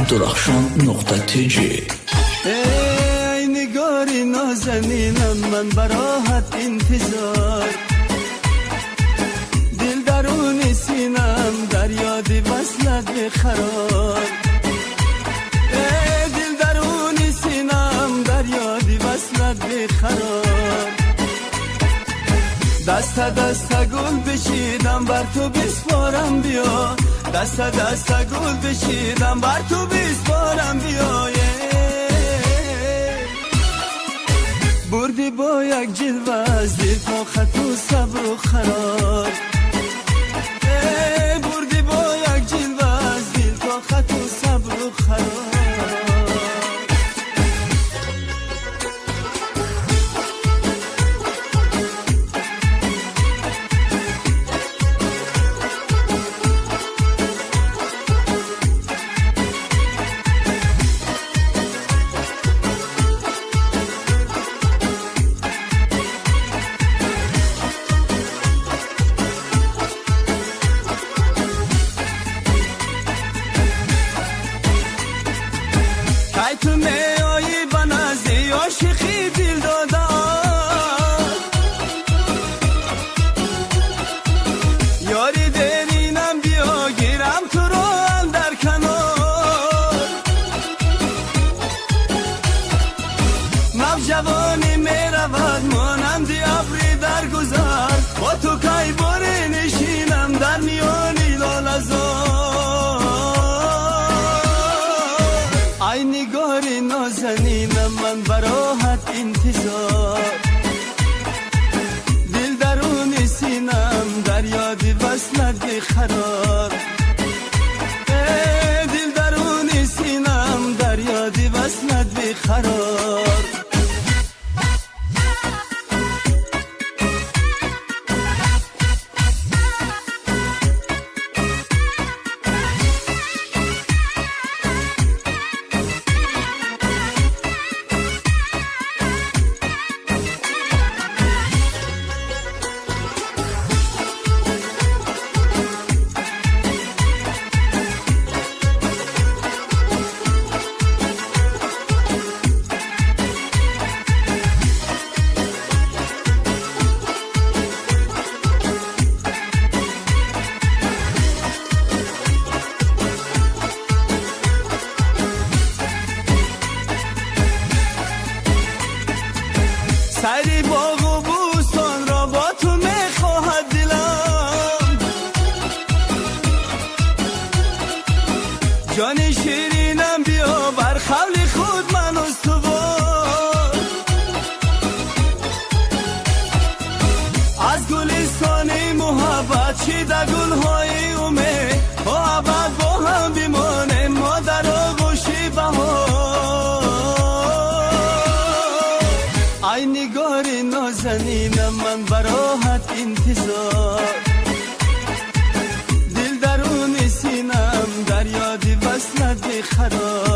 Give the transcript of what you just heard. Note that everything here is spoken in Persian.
درخشان.tg. ای نگاری نازنینم من براحت انتظار، دل درون سینم در یاد وصلت بخرار، ای دل درون سینم در یاد وصلت بخرار. دست دست گل بشیدم بر تو بسپارم بیا، دست دست گل بشیدم بر تو بسپارم بیا. بردی با یک جلوه از دل تا خط و صبر و خرار، بردی با یک جلوه از دل تا خط و صبر و خرار. ای تو میایی بنازی عاشقی دل دادم، یاری درینم بیا گیرم تو رو اندر کنار. نوجوانی میرود مانند ابری در گذر، با تو کی باره نشینم در میانی لاله‌زار. ای نگاری نازنینم من براحت انتظار، دل درون سینم در یاد وصلت بخرار، دل درون سینم در یاد وصلت بخرار. سری باغ و بوستان را با تو میخواهد دلم، جان شیرینم بیا بر خول خود من استوار. از گلستان محبت چیده گلهای امید، با ابد با هم بمانیم ما در آغوش بهار. ای نگاری نازنینم من براحت انتظار، دل درون سینم در یاد وصلت بخرار.